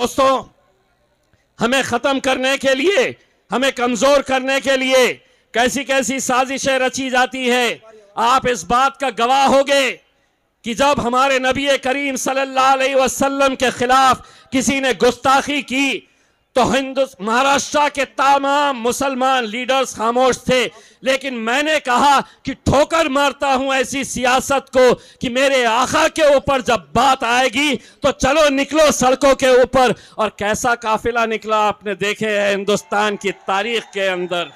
दोस्तों, हमें खत्म करने के लिए, हमें कमजोर करने के लिए कैसी कैसी साजिशें रची जाती है। आप इस बात का गवाह होंगे कि जब हमारे नबी करीम सल्लल्लाहु अलैहि वसल्लम के खिलाफ किसी ने गुस्ताखी की तो महाराष्ट्र के तमाम मुसलमान लीडर्स खामोश थे, लेकिन मैंने कहा कि ठोकर मारता हूं ऐसी सियासत को कि मेरे आका के ऊपर जब बात आएगी तो चलो निकलो सड़कों के ऊपर। और कैसा काफिला निकला आपने देखे है हिंदुस्तान की तारीख के अंदर।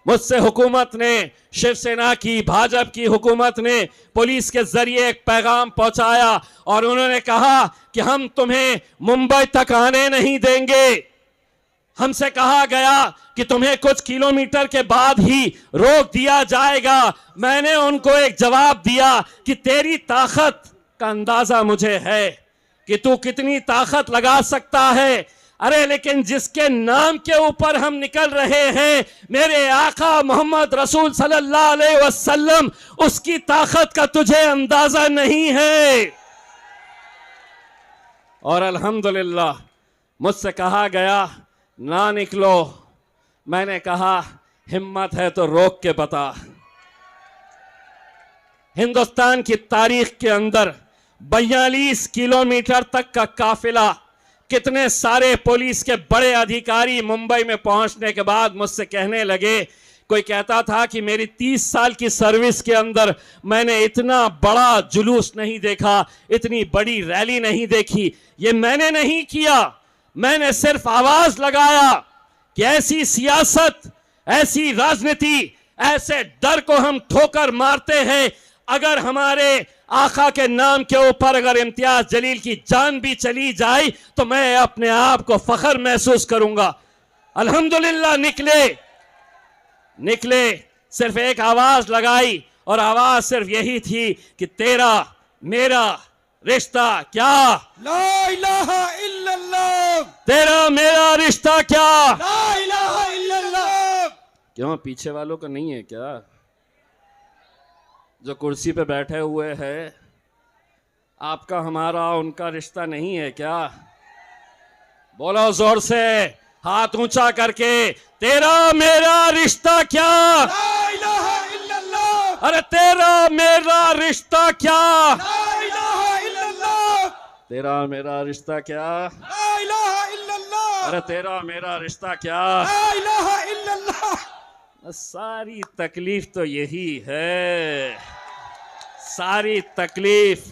मुझसे हुकूमत ने, शिवसेना की, भाजपा की हुकूमत ने पुलिस के जरिए एक पैगाम पहुंचाया और उन्होंने कहा कि हम तुम्हें मुंबई तक आने नहीं देंगे। हमसे कहा गया कि तुम्हें कुछ किलोमीटर के बाद ही रोक दिया जाएगा। मैंने उनको एक जवाब दिया कि तेरी ताकत का अंदाजा मुझे है कि तू कितनी ताकत लगा सकता है। अरे लेकिन जिसके नाम के ऊपर हम निकल रहे हैं, मेरे आका मोहम्मद रसूल सल्लल्लाहु अलैहि वसल्लम, उसकी ताकत का तुझे अंदाजा नहीं है। और अल्हम्दुलिल्लाह मुझसे कहा गया ना निकलो। मैंने कहा हिम्मत है तो रोक के बता। हिंदुस्तान की तारीख के अंदर 42 किलोमीटर तक का काफिला, कितने सारे पुलिस के बड़े अधिकारी मुंबई में पहुंचने के बाद मुझसे कहने लगे, कोई कहता था कि मेरी 30 साल की सर्विस के अंदर मैंने इतना बड़ा जुलूस नहीं देखा, इतनी बड़ी रैली नहीं देखी। ये मैंने नहीं किया, मैंने सिर्फ आवाज लगाया कि ऐसी सियासत, ऐसी राजनीति, ऐसे डर को हम ठोकर मारते हैं। अगर हमारे आका के नाम के ऊपर अगर इम्तियाज जलील की जान भी चली जाए तो मैं अपने आप को फख्र महसूस करूंगा। अल्हम्दुलिल्लाह निकले, सिर्फ एक आवाज लगाई और आवाज सिर्फ यही थी कि तेरा मेरा रिश्ता क्या, ला इलाहा इल्लल्लाह, तेरा मेरा रिश्ता क्या, ला इलाहा इल्लल्लाह। क्यों पीछे वालों का नहीं है क्या? जो कुर्सी पे बैठे हुए हैं, आपका हमारा उनका रिश्ता नहीं है क्या? बोलो जोर से, हाथ ऊंचा करके, तेरा मेरा रिश्ता क्या, ला इलाहा इल्लल्लाह, अरे तेरा मेरा रिश्ता क्या, ला इलाहा इल्लल्लाह, तेरा मेरा रिश्ता क्या, ला इलाहा इल्लल्लाह, अरे तेरा मेरा रिश्ता क्या। ला इलाहा इल्लल्लाह। सारी तकलीफ तो यही है, सारी तकलीफ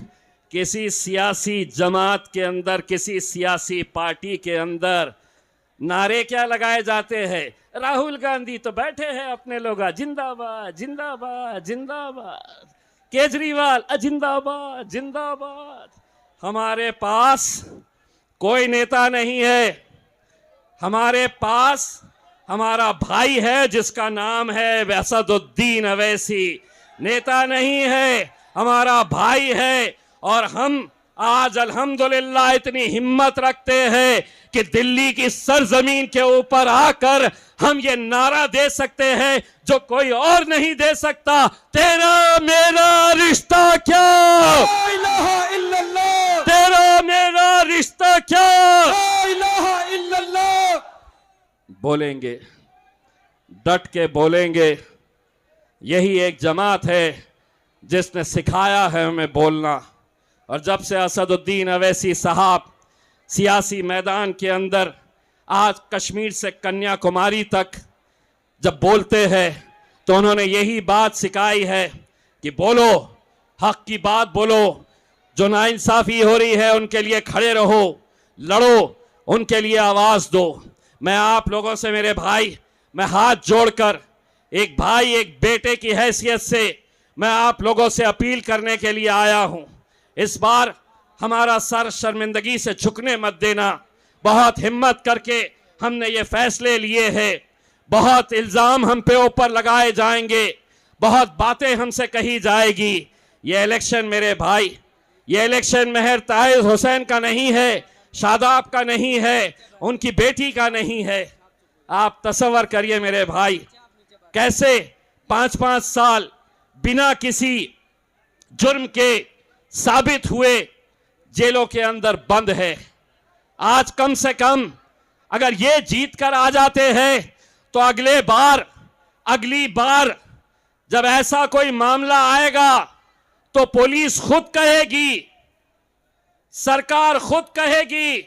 किसी सियासी जमात के अंदर, किसी सियासी पार्टी के अंदर नारे क्या लगाए जाते हैं। राहुल गांधी तो बैठे हैं अपने लोग, जिंदाबाद जिंदाबाद जिंदाबाद, केजरीवाल जिंदाबाद जिंदाबाद। हमारे पास कोई नेता नहीं है, हमारे पास हमारा भाई है जिसका नाम है असदुद्दीन अवैसी। नेता नहीं है, हमारा भाई है। और हम आज अल्हम्दुलिल्लाह इतनी हिम्मत रखते हैं कि दिल्ली की सरजमीन के ऊपर आकर हम ये नारा दे सकते हैं जो कोई और नहीं दे सकता, तेरा मेरा रिश्ता क्या, ला इलाहा इल्लल्लाह, तेरा मेरा रिश्ता क्या। ला इलाहा इल्लल्लाह। बोलेंगे, डट के बोलेंगे। यही एक जमात है जिसने सिखाया है हमें बोलना। और जब से असदुद्दीन अवैसी साहब सियासी मैदान के अंदर, आज कश्मीर से कन्याकुमारी तक जब बोलते हैं तो उन्होंने यही बात सिखाई है कि बोलो, हक की बात बोलो, जो नाइंसाफी हो रही है उनके लिए खड़े रहो, लड़ो, उनके लिए आवाज दो। मैं आप लोगों से, मेरे भाई, मैं हाथ जोड़कर एक भाई एक बेटे की हैसियत से मैं आप लोगों से अपील करने के लिए आया हूं। इस बार हमारा सर शर्मिंदगी से झुकने मत देना। बहुत हिम्मत करके हमने ये फैसले लिए हैं। बहुत इल्जाम हम पे ऊपर लगाए जाएंगे, बहुत बातें हमसे कही जाएगी। ये इलेक्शन मेरे भाई, ये इलेक्शन महर ताहिर हुसैन का नहीं है, शादाब का नहीं है, उनकी बेटी का नहीं है। आप तसव्वुर करिए मेरे भाई, कैसे 5-5 साल बिना किसी जुर्म के साबित हुए जेलों के अंदर बंद है। आज कम से कम अगर ये जीत कर आ जाते हैं तो अगली बार जब ऐसा कोई मामला आएगा तो पुलिस खुद कहेगी, सरकार खुद कहेगी,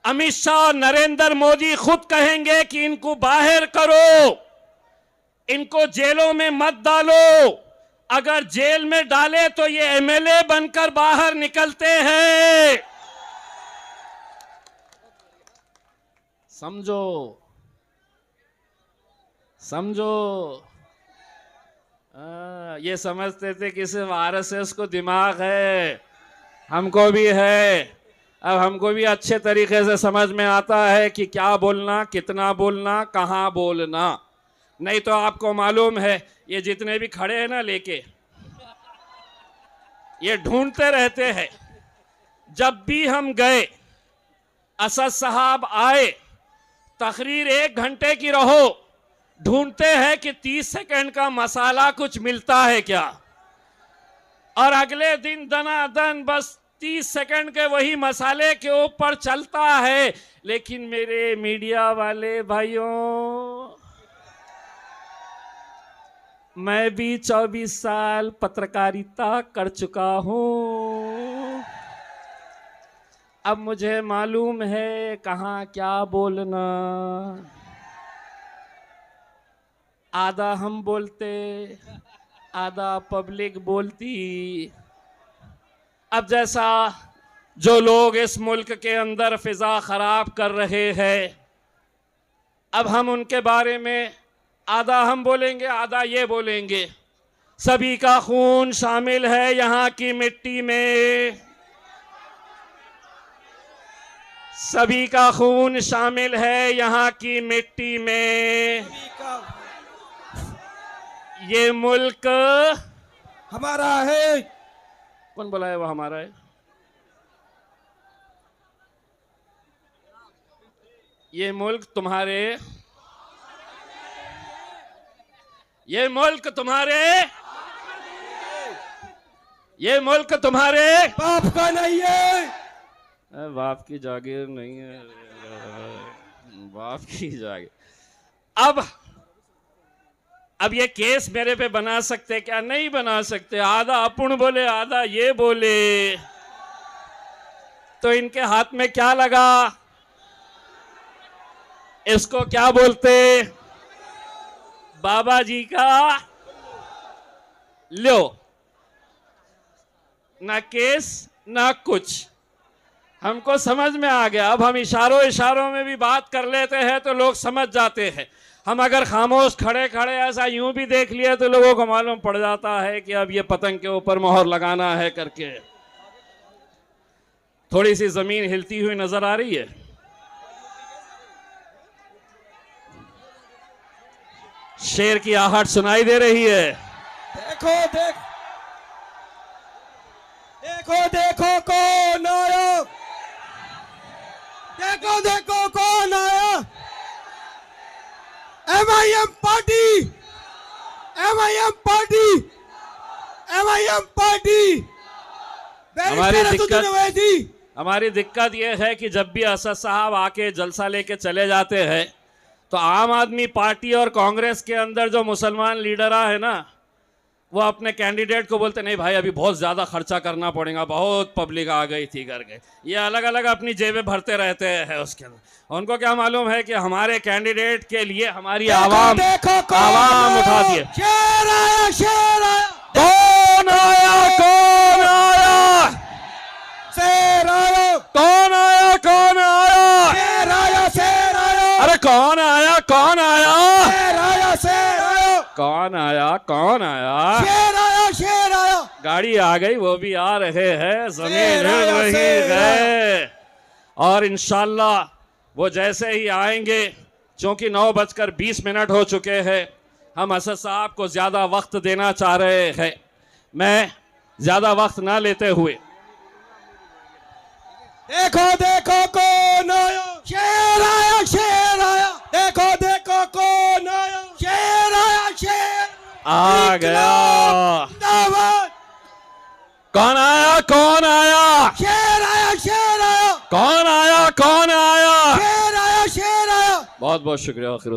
अमित शाह और नरेंद्र मोदी खुद कहेंगे कि इनको बाहर करो, इनको जेलों में मत डालो। अगर जेल में डाले तो ये एमएलए बनकर बाहर निकलते हैं। समझो ये समझते थे कि सिर्फ आरएसएस को दिमाग है, हमको भी है। अब हमको भी अच्छे तरीके से समझ में आता है कि क्या बोलना, कितना बोलना, कहां बोलना। नहीं तो आपको मालूम है ये जितने भी खड़े हैं ना लेके, ये ढूंढते रहते हैं। जब भी हम गए, असद साहब आए, तकरीर 1 घंटे की रहो, ढूंढते हैं कि 30 सेकंड का मसाला कुछ मिलता है क्या, और अगले दिन दनादन बस 30 सेकंड के वही मसाले के ऊपर चलता है। लेकिन मेरे मीडिया वाले भाइयों, मैं भी 24 साल पत्रकारिता कर चुका हूं। अब मुझे मालूम है कहां क्या बोलना। आधा हम बोलते, आधा पब्लिक बोलती। अब जैसा जो लोग इस मुल्क के अंदर फिजा खराब कर रहे हैं, अब हम उनके बारे में आधा हम बोलेंगे, आधा ये बोलेंगे। सभी का खून शामिल है यहाँ की मिट्टी में, सभी का खून शामिल है यहाँ की मिट्टी में। ये मुल्क हमारा है। कौन बोला है वो हमारा है? ये मुल्क तुम्हारे, ये मुल्क तुम्हारे, ये मुल्क तुम्हारे बाप का नहीं है। बाप की जागीर नहीं है, बाप की जागीर। अब ये केस मेरे पे बना सकते क्या? नहीं बना सकते। आधा अपुण बोले, आधा ये बोले, तो इनके हाथ में क्या लगा? इसको क्या बोलते? बाबा जी का लो, ना केस ना कुछ। हमको समझ में आ गया। अब हम इशारों में भी बात कर लेते हैं तो लोग समझ जाते हैं। हम अगर खामोश खड़े खड़े ऐसा यूं भी देख लिया तो लोगों को मालूम पड़ जाता है कि अब ये पतंग के ऊपर मोहर लगाना है करके। थोड़ी सी जमीन हिलती हुई नजर आ रही है। शेर की आहट सुनाई दे रही है। देखो देखो कौन आया, देखो कौन आया। MIM party, MIM party, MIM party. हमारी दिक्कत यह है कि जब भी असद साहब आके जलसा लेके चले जाते हैं तो आम आदमी पार्टी और कांग्रेस के अंदर जो मुसलमान लीडर है ना, वो अपने कैंडिडेट को बोलते नहीं भाई अभी बहुत ज़्यादा खर्चा करना पड़ेगा, बहुत पब्लिक आ गई थी करके। ये अलग अलग अपनी जेबें भरते रहते हैं उसके अंदर। उनको क्या मालूम है कि हमारे कैंडिडेट के लिए हमारी आवाम उठाती है। शेर आया, शेर आया। कौन आया, कौन आया? शेर आया। कौन आया, कौन आया? शेर आया, शेर आया। अरे कौन आया, कौन आया? शेर आया, शेर आया। कौन आया, कौन आया? शेर आया, शेर आया। गाड़ी आ गई, वो भी आ रहे हैं, जमीन हिल रही है। और इंशाल्लाह वो जैसे ही आएंगे, क्योंकि 9:20 हो चुके हैं, हम असद साहब को ज्यादा वक्त देना चाह रहे हैं। मैं ज्यादा वक्त ना लेते हुए, देखो कौन आया। शेर आया, शेर आया। देखो कौन आया। शेर आया, शेर आ गया। जिंदाबाद। कौन आया, कौन आया? शेर आया, शेर आया। कौन आया, कौन आया? शेर आया, शेर आया। बहुत बहुत शुक्रिया। आखिर